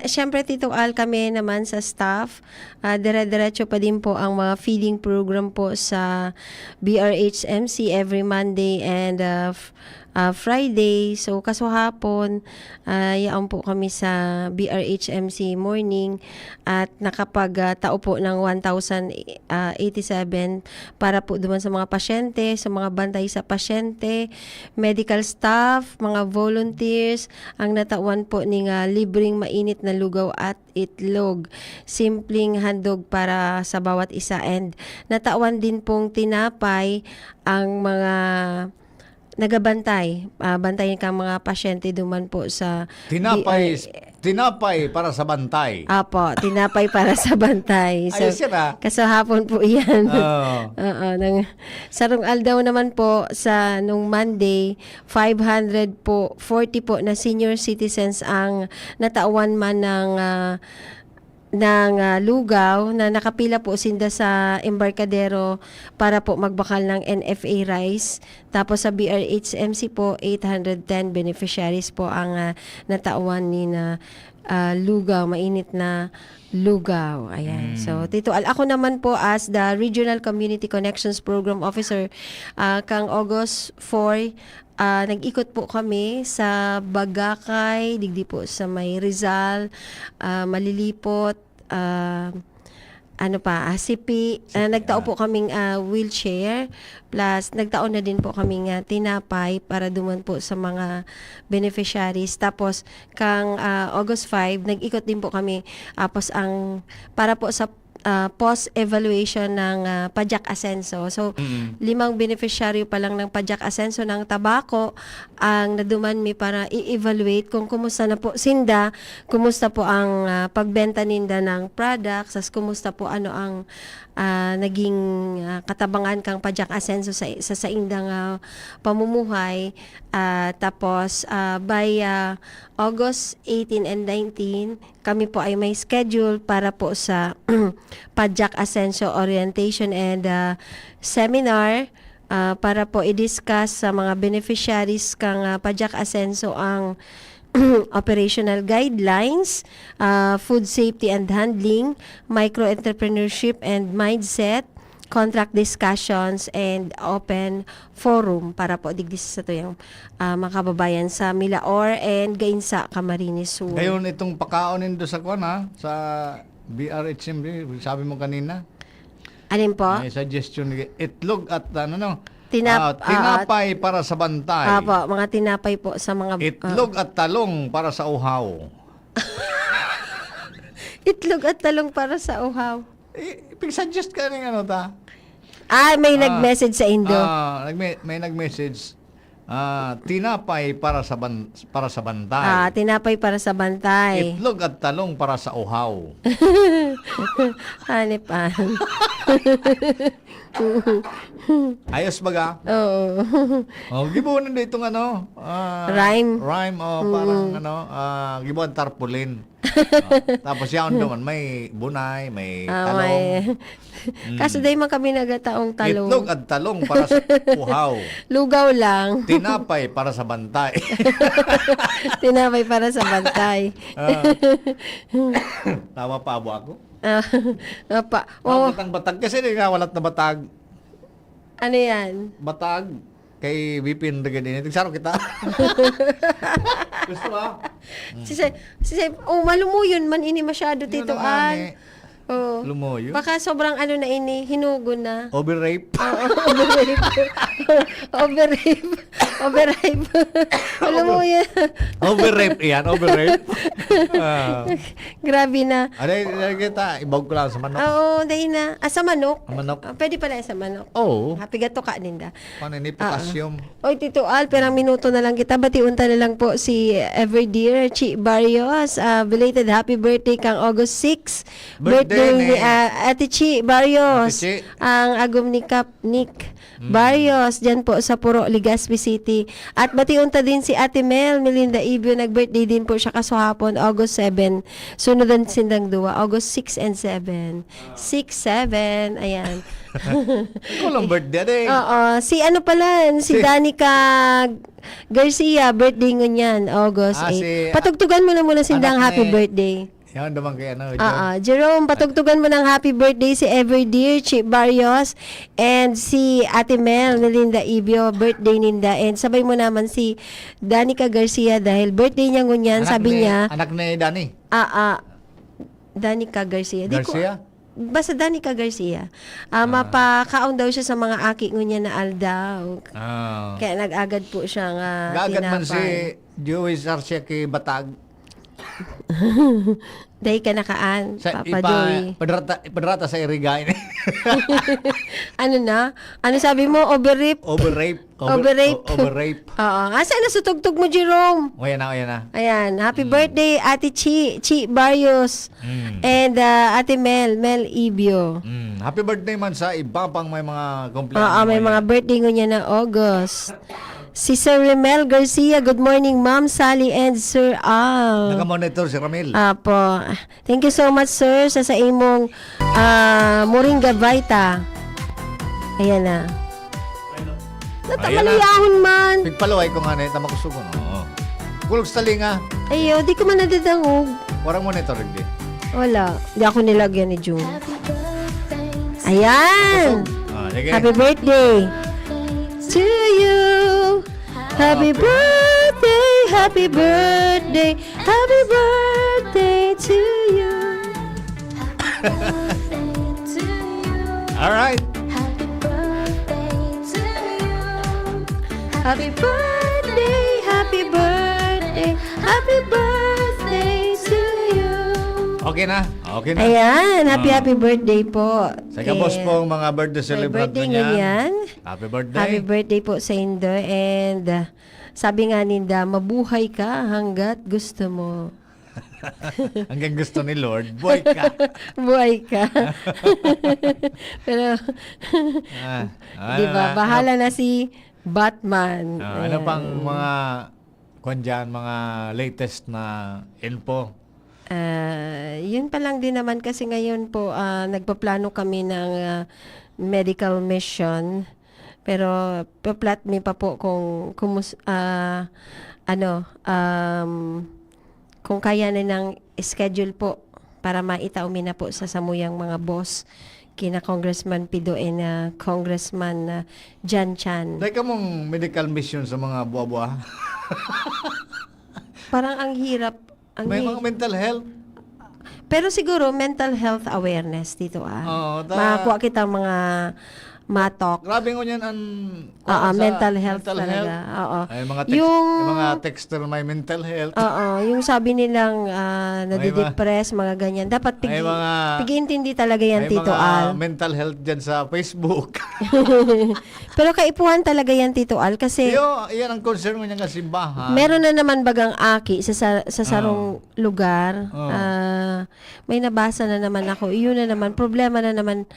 siyempre, Tito Al, kami naman sa staff, dire-diretso pa din po ang mga feeding program po sa BRHMC every Monday and Friday. So, kaso hapon, yaon po kami sa BRHMC morning at nakapag-tao po ng 1,087 para po duman sa mga pasyente, sa mga bantay sa pasyente, medical staff, mga volunteers, ang natawan po ng libreng mainit na lugaw at itlog. Simpleng handog para sa bawat isa and natawan din pong tinapay ang mga nagabantay. Bantayin kang mga pasyente duman po sa Tinapay para sa bantay. Apo, tinapay para sa bantay. So, Ayos yan kaso hapon po yan. Oo. Sarong aldaw naman po sa nung Monday, 540 po na senior citizens ang natawan man ng lugaw na nakapila po sinda sa Embarcadero para po magbakal ng NFA rice. Tapos sa BRHMC po, 810 beneficiaries po ang natawan ni na lugaw, mainit na lugaw. Ayan. So, Tito Al, ako naman po as the Regional Community Connections Program Officer, kang August 4, nag-ikot po kami sa Bagakay, digdi po sa may Rizal, Malilipot, Sipi. Nagtao po kaming wheelchair, plus nagtao na din po kaming tinapay para duman po sa mga beneficiaries. Tapos, kang August 5, nag-ikot din po kami para po sa post-evaluation ng Pajak Asenso. So, 5 beneficiaryo pa lang ng Pajak Asenso ng tabako ang naduman mi para i-evaluate kung kumusta na po sinda, kumusta po ang pagbenta ninda ng products, as kumusta po ang naging katabangan kang Pajak Asenso sa indang pamumuhay. Tapos, by August 18 and 19, kami po ay may schedule para po sa Pajak Asenso Orientation and Seminar para po i-discuss sa mga beneficiaries kang Pajak Asenso ang operational guidelines, food safety and handling, micro-entrepreneurship and mindset, contract discussions, and open forum para po digdis sa tuyang mga kababayan sa Milaor and Gainsa, Camarines Sur. Ngayon itong pakaonin do sa sa BRHM, sabi mo kanina. Alin po? May suggestion, itlog at Tinapay para sa bantay. Apo, mga tinapay po sa mga Itlog at talong para sa uhaw. itlog at talong para sa uhaw. Pig-suggest ka rin ta? May nag-message sa Indo. May nag-message. Tinapay para sa bantay. Tinapay para sa bantay. Itlog at talong para sa uhaw. Hanipan. Ayos baga? Oo. Gibunan na itong Rhyme. Parang gibuan tarpaulin. Tapos yan naman may bunay, may talong. Kaso day man kami nagataong talong. Itlog at talong para sa uhaw. Lugaw lang. Tinapay para sa bantay. Tinapay para sa bantay. Tawa pa ako? Batag kasi walat na batag. Ano yan? Batag kay Bipin na ganyan. Tigsaro kita. Gusto ba? Malumuyon man ini masyado, Tito Al. Lumuyo. Baka sobrang na ini, hinugo na. Overrape. Overrape. Overripe. Alam mo yan. Overrape yan, overrape. Grabe na. Kita, ibag ko lang sa manok. Oo, dahil na. Sa manok. Manok. Pwede pala sa manok. Oo. Happy gato ka ninda. Paano ni potassium? Oy, Tito Al, perang minuto na lang kita. Batiunta na lang po si Everdear Chi Barrios. Belated happy birthday kang August 6. Birthday ni ni Ate Chi Barrios. Ate Chi. Ang agum ni Kap Nick Barrios, dyan po sa Puro, Legazpi City. At batiunta din si Ate Mel Melinda Ibio. Nag-birthday din po siya kasahapon, August 7. Sunodan sindang duwa, August 6 and 7. 6, 7, ayan. Ikaw lang birthday eh. Oo. Si ano pala, si Danica Garcia, birthday ngunyan, August 8. Si- Patugtugan mo na muna sindang anak happy ni- birthday. Yan naman kay ano, Jerome, patugtugan mo ng happy birthday si Everdear Chip Barrios and si Ate Mel Melinda Ibio, birthday ninda. And sabay mo naman si Danica Garcia dahil birthday niya ngunyan, sabi niya, Anak ni Dani. Danica Garcia. Garcia? Basta Danica Garcia. Mapakaon daw siya sa mga aki ngunyan na aldaw. Kaya nag-agad po siyang Gagad man si tinapay. Joey Sarcia kay Batag. Dahil ka nakaan, Papa Joey. Padrata sa irigain. Ano na? Ano sabi mo? Overrip? Overrape. Overrape. Overrape. Oo. Asa na sutugtog mo, Jerome? O yan na, o yan na. Ayan. Happy birthday, Ate Chi Barrios. And Ate Mel Ibio. Happy birthday man sa iba pang may mga Oo, kumpleaños. may mga birthday niya na August. Si Sir Remel Garcia, good morning, Ma'am Sally and Sir Al. Naka-monitor si Ramil. Apo. Thank you so much, sir, sa imong Moringa Vita. Ayan na. Natamaliyahon man. Pigpalaway ko nga na ito makusugo. No? Kulog sa talinga. Ayo, di ko man nadadangog. Warang monitor hindi. Wala. Di ako nilagyan ni June. Ayan. Sige. Happy birthday to you. Happy birthday, happy birthday, happy birthday to you. Alright. Happy birthday, happy birthday, happy birthday to you. Okay na. Okay na. Ayan, happy birthday po. Sa kabos And pong mga birthday may celebrant birthday na ganyan. Happy birthday. Happy birthday po sa Indo. And sabi nga ninda, mabuhay ka hanggat gusto mo. Hanggang gusto ni Lord, boy ka. Buhay ka. Pero, di ba, bahala na si Batman. Ano Ayan. pang mga dyan, mga latest na info? Yun pa lang din naman kasi ngayon po nagpaplano kami ng medical mission. Pero pa-plot me pa po kung kung kaya na ng schedule po para maitaumi na po sa samuyang mga boss kina Congressman Pido and Congressman Jan Chan. Dahil ka mong medical mission sa mga buwa-buwa. Parang ang hirap. May mga mental health. Pero siguro mental health awareness dito Oo, Makakuha kita mga matok. Grabe nga yan ang Mental health talaga. Oo. Ay, mga Yung- mga texter may mental health. Yung sabi nilang nadidepress, mga ganyan. Dapat May mga- pig-intindi talaga yan, May Tito mga Al. mental health dyan sa Facebook. Pero kaipuhan talaga yan, Tito Al, kasi Yan ang concern mo niya nga simbahan. meron na naman bagang aki sa sarong lugar. May nabasa na naman ako. Iyon na naman. Problema na naman.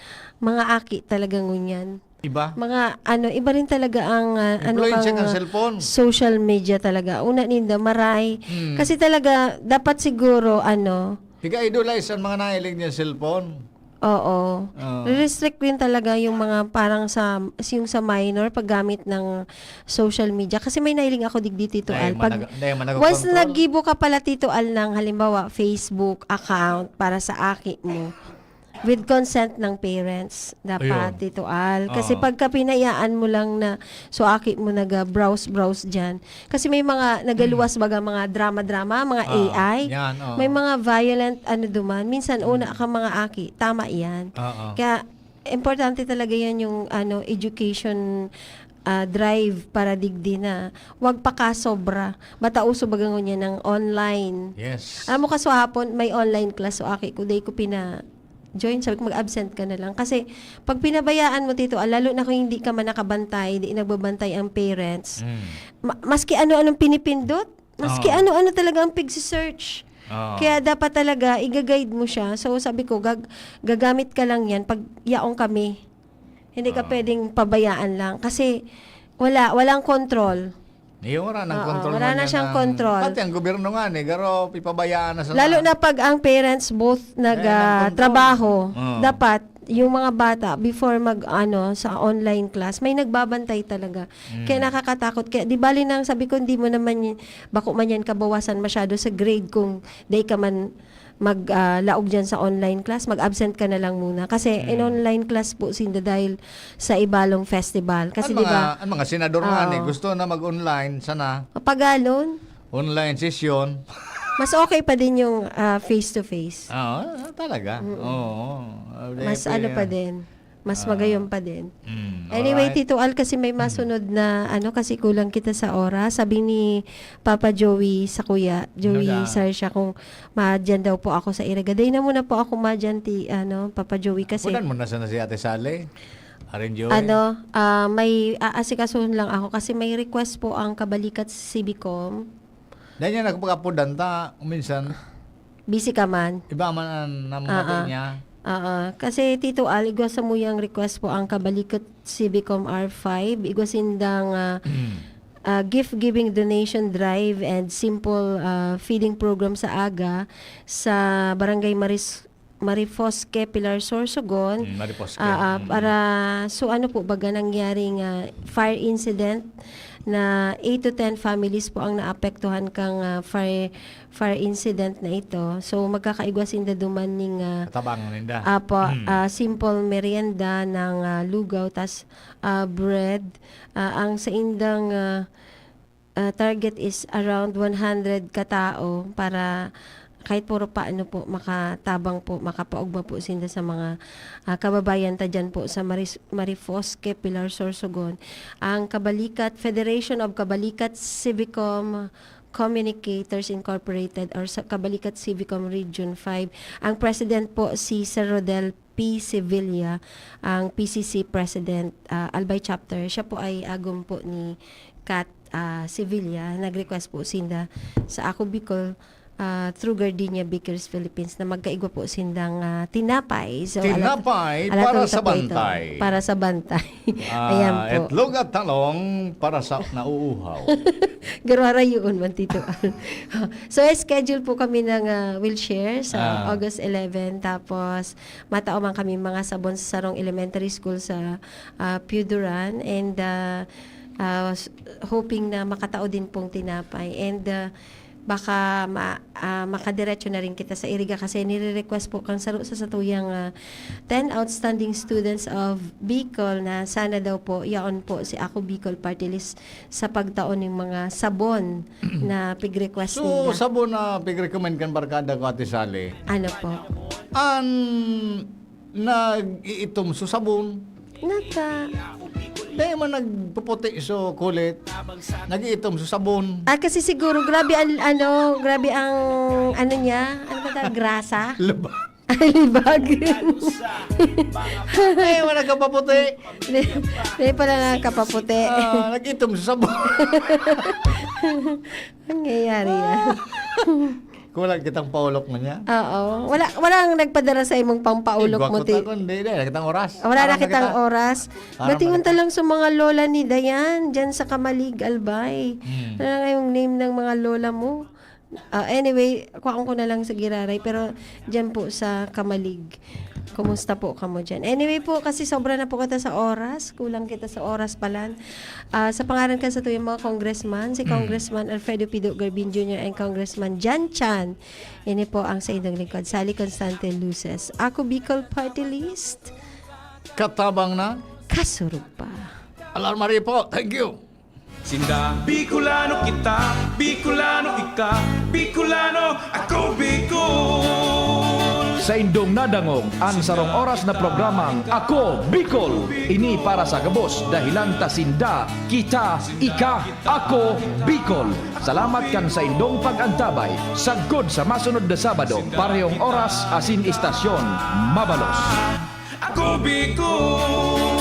Mga aki talagang ngunyan. Iba? Mga iba rin talaga ang Influensya ng cellphone. social media talaga. Una ninda, maray. Kasi talaga, dapat siguro, Higa-idolize ang mga nailig niya cellphone. oo. Restrict din talaga yung mga parang yung sa minor paggamit ng social media. Kasi may nailing ako digdi, Tito Al. Once nag-gibo ka pala, Tito Al, ng halimbawa, Facebook account para sa aki mo, with consent ng parents, dapat, Ayun. Tito Al. Kasi pagka pinayaan mo lang na, so aki mo nag-browse dyan. Kasi may mga nagaluwas baga mga drama-drama, mga AI. yan, May mga violent duman. Minsan, una ka mga aki. Tama yan. Kaya, importante talaga yan yung education drive para digdi na wag pa ka sobra. Matauso bagangon niya ng online. Yes. Alam mo kaso hapon may online class so aki ko day ko pina join, sabi ko mag-absent ka na lang. Kasi pag pinabayaan mo Tito Al, lalo na kung hindi ka man nakabantay, di nagbabantay ang parents, maski ano-anong pinipindot, maski ano-ano talaga ang pag-search. Kaya dapat talaga, i-guide mo siya. So sabi ko, gagamit ka lang yan pag yaong kami. Hindi ka pwedeng pabayaan lang. Kasi walang control. Wala nang control. wala na siyang control. Pati ang gobyerno nga, garo, pipabayaan na sa Lalo na pag ang parents both nag-trabaho, dapat yung mga bata before sa online class, may nagbabantay talaga. Kaya nakakatakot. Kaya di bali nang sabi ko, hindi mo naman bako man yan kabawasan masyado sa grade kung day ka man maglaog dyan sa online class, mag-absent ka na lang muna. Kasi in online class po sinda dahil sa Ibalong Festival. Kasi di ba? Ang mga senador nga gusto na mag-online, sana Pagalon, online session. mas okay pa din yung face-to-face. Talaga. Oo. Mas pa din. Mas magayon pa din. Anyway, Alright. Tito Al, kasi may masunod na kasi kulang kita sa oras. Sabi ni Papa Joey sa kuya, Joey Sarsha, kung madyan daw po ako sa Iraga. Day na muna po ako madyan, Papa Joey, kasi Punan mo na sana si Ate Sally. Arin Joey. may aasikasuhin lang ako kasi may request po ang Kabalikat Civicom. Dahil niya nagpagkapudan ta, minsan, Busy ka man. iba man ang namatay niya. Kasi Tito Al, igwasa mo yung request po ang Kabalikat Civicom R5. Igwasindang gift giving donation drive and simple feeding program sa AGA sa Barangay Marifosque, Pilar, Sorsogon. Marifosque. Para baga nangyaring fire incident na 8 to 10 families po ang naapektuhan kang fire incident na ito. So magkakaigwasin da duman ning Katabang ninda. simple merienda ng lugaw tas bread. Ang sa indang target is around 100 katao para kahit puro paano po makatabang po, makapaugba po sinda sa mga kababayan ta dyan po sa Marifosque, Pilar, Sorsogon. Ang Kabalikat, Federation of Kabalikat Civicom Communicators Incorporated or sa Kabalikat Civicom Region 5. Ang president po si Sir Rodel P. Sevilla, ang PCC President, Albay Chapter. Siya po ay agom po ni Kat Sevilla. Nag-request po sinda sa Ako Bicol through Gardenia Bakers Philippines na magkaigwa po sindang tinapay. So, Tinapay alatong para sa tapo ito. bantay. Para sa bantay. Ayan po. Itlog at talong para sa nauuhaw. Garwara yun man, Tito Al. So, schedule po kami ng wheelchair sa August 11. Tapos, mataoman kami mga sabon sa Sarong Elementary School sa Puduran. And hoping na makatao din pong tinapay. And baka makadiretso na rin kita sa Iriga kasi nire-request po kang sa tuyang 10 outstanding students of Bicol na sana daw po yaon po si Ako Bicol Party List sa pagtaon ng mga sabon na pig-request So, nila. sabon na pig-recommend kan barkada ko Ate Sally. Ano po? Nag-iitom so sabon. Nata. Dahil man nagpuputi so kulit. Nag-iitom so sabon. Kasi siguro grabe grabe ang niya, grasa. Laba. Libag. Dahil man nagkapaputi. Hindi pala nakapaputi. Nag-iitom so sabon. Ang nangyayari yan. Kulang kitang paulok mo niya. Oo. Walang nagpadala sa imong pangpaulok mo, ti. Hindi, nakitang oras. Wala na kitang oras. Para Batingon ta lang sa mga lola ni Dayan, dyan sa Kamalig, Albay. Ano na nga yung name ng mga lola mo? Anyway, kuhaan ko na lang sa Giraray, pero dyan po sa Kamalig. Kumusta po kamo dyan? Anyway po, kasi sobra na po kita sa oras. Kulang kita sa oras pala. Sa pangalan ka sa tuyong mga congressman, si Congressman Alfredo Pido Garbin Jr. and Congressman Jan Chan. Ini po ang sa inyong lingkod. Sally Constante Luces. Ako Bicol Party List. Katabang na. Kasurog pa. Alarmari po. Thank you. Sinda Bicolano kita, Bicolano ika, Bicolano ako Bicol. Sa indong nadangog ang sarong oras na programang Ako Bicol. Ini para sa gabos dahilan tasinda, kita, ika, Ako Bicol. Salamat kan sa indong pag-antabay. Sagod sa masunod na Sabado, parehong oras asin istasyon, Mabalos. Ako Bicol.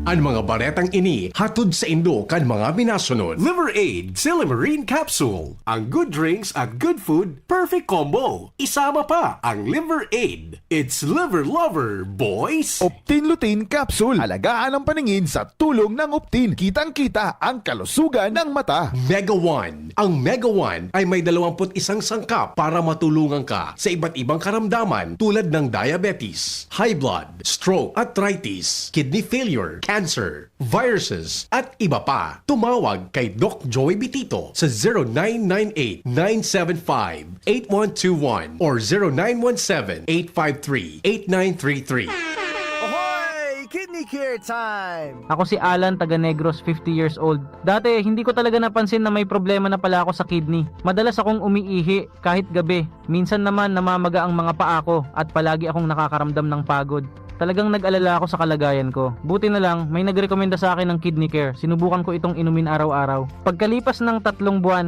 Ang mga baretang ini hatod sa indo kan mga minasunod. Liver Aid Silimarine Capsule. Ang good drinks at good food, perfect combo. Isama pa ang Liver Aid. It's liver lover, boys! Optin Lutein Capsule. Alagaan ang paningin sa tulong ng Optin. Kitang-kita ang kalusugan ng mata. Mega One. Ang Mega One ay may 21 sangkap para matulungan ka sa iba't ibang karamdaman tulad ng diabetes, high blood, stroke, arthritis, kidney failure, cancer, viruses, at iba pa. Tumawag kay Doc Joey Bitito sa 0998-975-8121 or 0917-853-8933. Ahoy! Kidney Care Time! Ako si Alan, taga Negros, 50 years old. Dati, hindi ko talaga napansin na may problema na pala ako sa kidney. Madalas akong umiihi kahit gabi. Minsan naman namamaga ang mga paa ko at palagi akong nakakaramdam ng pagod. Talagang nag-alala ako sa kalagayan ko. Buti na lang, may nagrekomenda sa akin ng Kidney Care. Sinubukan ko itong inumin araw-araw. Pagkalipas ng 3 buwan,